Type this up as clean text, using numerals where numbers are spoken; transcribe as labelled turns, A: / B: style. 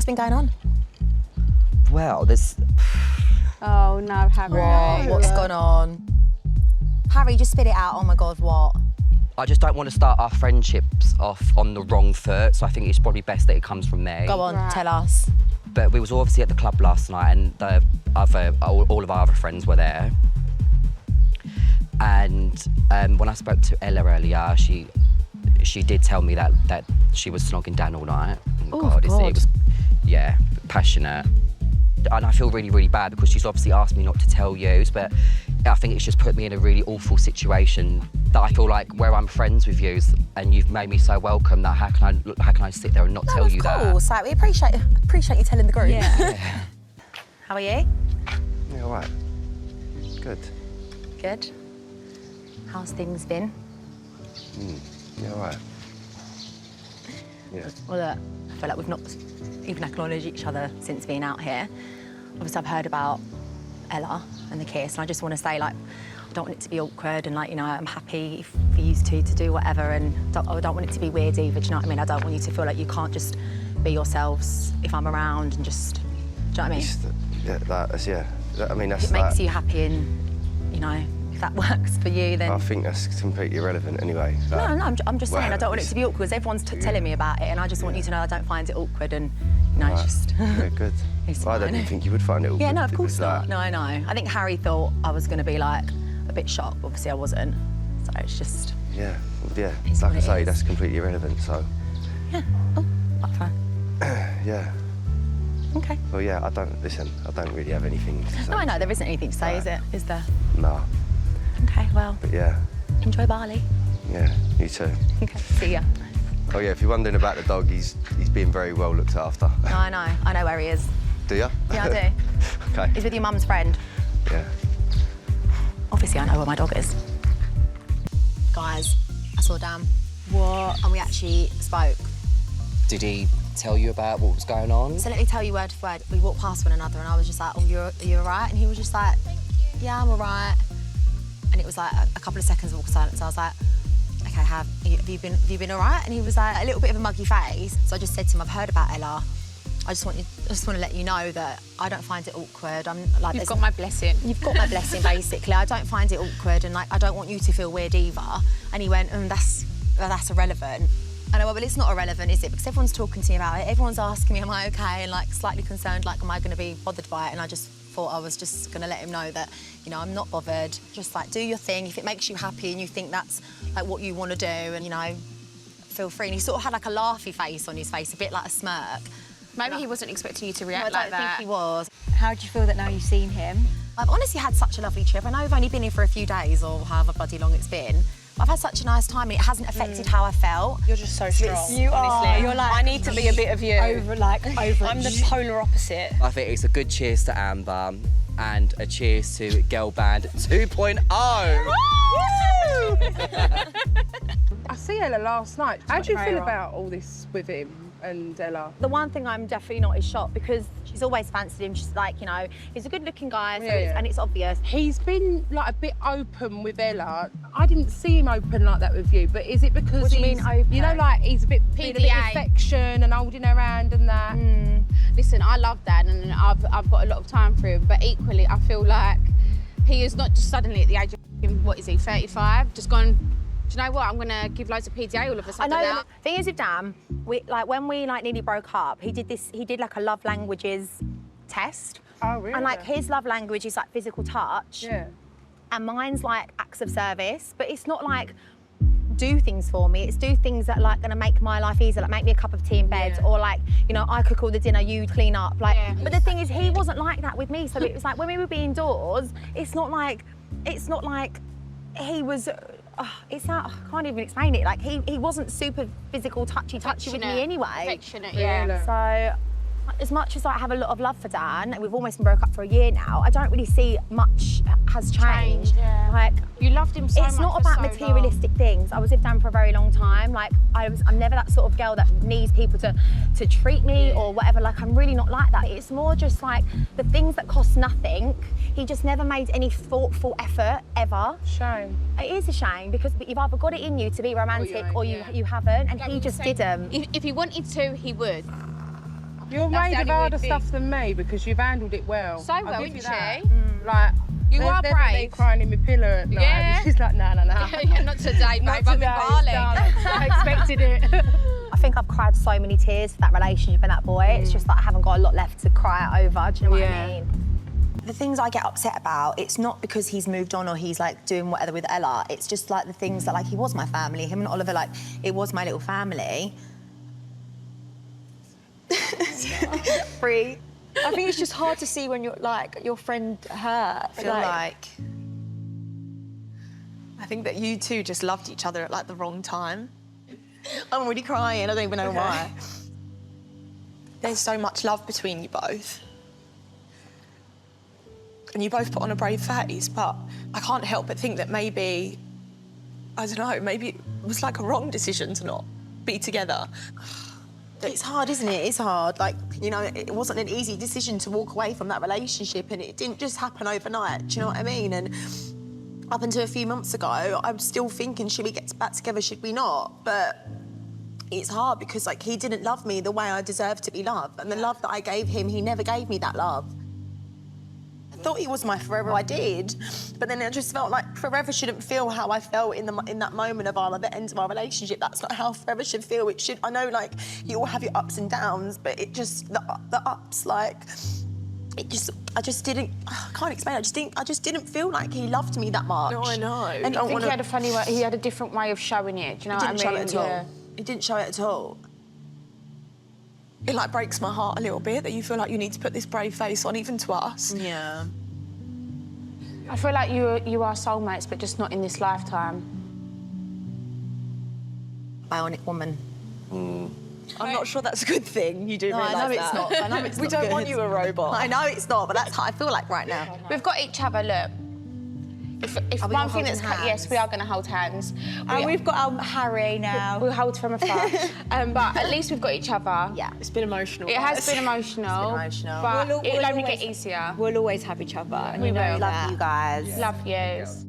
A: What's been going on?
B: Well, there's...
C: Oh no, Harry.
A: What's gone on? Harry, just spit it out. Oh my God, what?
B: I just don't want to start our friendships off on the wrong foot, so I think it's probably best that it comes from me.
A: Go on,
C: Right.
A: tell us.
B: But we was obviously at the club last night, and all of our other friends were there. And when I spoke to Ella earlier, she did tell me that she was snogging Dan all night.
A: Oh,
B: God. It
A: God.
B: was, yeah, passionate. And I feel really, really bad because she's obviously asked me not to tell you, but I think it's just put me in a really awful situation that I feel like where I'm friends with you and you've made me so welcome that how can I sit there and not tell you that?
A: Of course, like, we appreciate you telling the group.
C: Yeah.
A: How are you?
D: Yeah, all right. Good.
A: Good. How's things been?
D: Yeah, all right. Yeah.
A: Well, look, I feel like we've not even acknowledged each other since being out here. Obviously, I've heard about Ella and the kiss, and I just want to say, like, I don't want it to be awkward, and, like, you know, I'm happy for you two to do whatever, and I don't want it to be weird either, do you know what I mean? I don't want you to feel like you can't just be yourselves if I'm around and just, do you know what I mean?
D: That's.
A: If it makes you happy and, you know, if that works for you, then...
D: I think that's completely irrelevant anyway.
A: No, I'm just saying, I don't want it to be awkward, because everyone's telling me about it, and I just want you to know I don't find it awkward, and, you know, it's just...
D: Yeah, good.
A: It's
D: Well, I
A: fine.
D: don't think you would find it awkward.
A: Yeah, no, of course
D: It's
A: not.
D: like-
A: No, I know. I think Harry thought I was going to be, like, a bit shocked. Obviously, I wasn't. So it's just...
D: Yeah, yeah.
A: It's
D: Like
A: what
D: I
A: it
D: say,
A: is.
D: that's completely irrelevant, so...
A: Yeah. Oh, that's fine.
D: Yeah.
A: OK.
D: Well, yeah, I don't really have anything to say.
A: No, I know, there isn't anything to say, is it? Is there?
D: No,
A: OK, well,
D: but yeah,
A: enjoy Bali.
D: yeah, you too.
A: OK, see ya.
D: Oh yeah, if you're wondering about the dog, he's being very well looked after.
A: No, I know. I know where he is.
D: Do you?
A: Yeah, I do.
D: Okay.
A: He's with your mum's friend.
D: Yeah.
A: Obviously, I know where my dog is. Guys, I saw Dan.
C: What?
A: And we actually spoke.
B: Did he tell you about what was going on?
A: So let me tell you word for word. We walked past one another and I was just like, oh, are you all right? And he was just like, yeah, I'm all right. And it was like a couple of seconds of awkward silence. I was like, okay, have you been all right? And he was like, a little bit of a muggy face. So I just said to him, I've heard about Ella. I just want to let you know that I don't find it awkward. I'm like,
C: You've got my blessing.
A: You've got my blessing, basically. I don't find it awkward, and, like, I don't want you to feel weird either. And he went, that's irrelevant. And I went, well, it's not irrelevant, is it? Because everyone's talking to me about it. Everyone's asking me, am I okay? And, like, slightly concerned, like, am I going to be bothered by it? And I just thought I was just going to let him know that, you know, I'm not bothered. Just, like, do your thing. If it makes you happy and you think that's, like, what you want to do, and, you know, feel free. And he sort of had, like, a laughy face on his face, a bit like a smirk.
C: Maybe he wasn't expecting you to react
A: No, I
C: like
A: don't
C: that.
A: think he was.
E: How do you feel that now you've seen him?
A: I've honestly had such a lovely trip. I know I've only been here for a few days or however bloody long it's been. But I've had such a nice time and it hasn't affected how I felt.
E: You're just so strong.
C: You
E: honestly.
C: are.
E: You're like,
C: I need to be a bit of you.
E: over. I'm the polar opposite.
B: I think it's a good cheers to Amber and a cheers to Girl Band 2.0.
F: I see Ella last night. How do you feel about all this with him and Ella?
A: The one thing I'm definitely not is shocked because she's always fancied him. She's like, you know, he's a good-looking guy, so and it's obvious.
F: He's been like a bit open with Ella. I didn't see him open like that with you, but is it because
A: What do you
F: he's,
A: mean open?
F: you know, like he's being a bit
C: PDA.
F: affection and holding her hand and that?
C: Listen, I love Dan and I've got a lot of time for him, but equally I feel like he is not just suddenly at the age of, what is he, 35, just gone, do you know what, I'm gonna give loads of PDA all of a
A: I
C: sudden
A: know.
C: now.
A: The thing is with Dan, when we nearly broke up, he did like a love languages test.
F: Oh, really?
A: And like his love language is like physical touch.
F: Yeah.
A: And mine's like acts of service, but it's not like do things for me. It's do things that are like gonna make my life easier, like make me a cup of tea in bed, or like, you know, I cook all the dinner, you clean up. Like, but the thing is, he wasn't like that with me. So it was like when we would be indoors, it's not like he was. I can't even explain it. Like he wasn't super physical, touchy with me anyway.
C: Affectionate, yeah.
A: So, as much as I have a lot of love for Dan, we've almost been broke up for a year now, I don't really see much has changed.
C: Yeah.
A: Like,
C: You loved him so much.
A: it's not
C: for
A: about
C: so
A: materialistic things. I was with Dan for a very long time. Like, I'm never that sort of girl that needs people to treat me or whatever. Like, I'm really not like that. It's more just like the things that cost nothing. He just never made any thoughtful effort, ever.
F: Shame.
A: It is a shame because you've either got it in you to be romantic or you haven't, and he just didn't.
C: If he wanted to, he would.
F: You're
C: That's
F: made
C: the
F: of
C: only
F: harder
C: weird thing.
F: stuff than me because you've handled it well.
C: So
F: I'll
C: well,
F: give you
C: isn't
F: that.
C: she?
F: Like,
C: You
F: there's
C: are
F: never me
C: brave.
F: crying in my pillow at night.
C: Yeah.
F: She's like, no.
C: Yeah, not today, babe. I'm in Bali.
F: I expected it.
E: I think I've cried so many tears for that relationship and that boy. It's just that I haven't got a lot left to cry over. Do you know what I mean?
A: The things I get upset about, it's not because he's moved on or he's like doing whatever with Ella. It's just like the things that like he was my family. Him and Oliver, like it was my little family.
E: Free. I think it's just hard to see when you're like your friend hurt.
G: I feel like I think that you two just loved each other at like the wrong time. I'm already crying, I don't even know why. There's so much love between you both. And you both put on a brave face, but I can't help but think that maybe, I don't know, maybe it was like a wrong decision to not be together.
A: It's hard, isn't it? It's hard. Like, you know, it wasn't an easy decision to walk away from that relationship and it didn't just happen overnight, do you know what I mean? And up until a few months ago, I was still thinking, should we get back together, should we not? But it's hard because, like, he didn't love me the way I deserved to be loved. And the love that I gave him, he never gave me that love. I thought he was my forever, I did. But then I just felt like forever shouldn't feel how I felt in that moment of the end of our relationship. That's not how forever should feel. It should, I know, like, you all have your ups and downs, but it just, the ups, like, it just, I just didn't, I can't explain it. I just didn't feel like he loved me that much.
G: No, I know.
A: And
C: I think he had a funny way, he had a different way of showing it, do you know what I mean?
A: He didn't show it at all.
C: Yeah.
A: He didn't show it at all.
G: It like breaks my heart a little bit that you feel like you need to put this brave face on, even to us.
A: Yeah.
C: I feel like you are soulmates, but just not in this lifetime.
A: Bionic woman.
G: I'm not sure that's a good thing. You do
A: No,
G: realise
A: I know
G: that.
A: it's not. I know it's
G: We
A: not
G: don't
A: good.
G: want you a robot.
A: I know it's not, but that's how I feel like right now.
C: We've got each other, look. If
A: Are we
C: one
A: not
C: thing that's
A: holding hands?
C: yes, we are going to hold hands.
E: And we've got Harry now.
C: We'll hold from afar. But at least we've got each other.
E: Yeah.
G: It's been emotional.
C: It has been emotional.
A: emotional.
C: But
E: We'll
C: it'll only
E: always-
C: get easier.
E: We'll always have each other. And
C: We
E: you know,
C: will.
E: love you guys.
C: Love yous.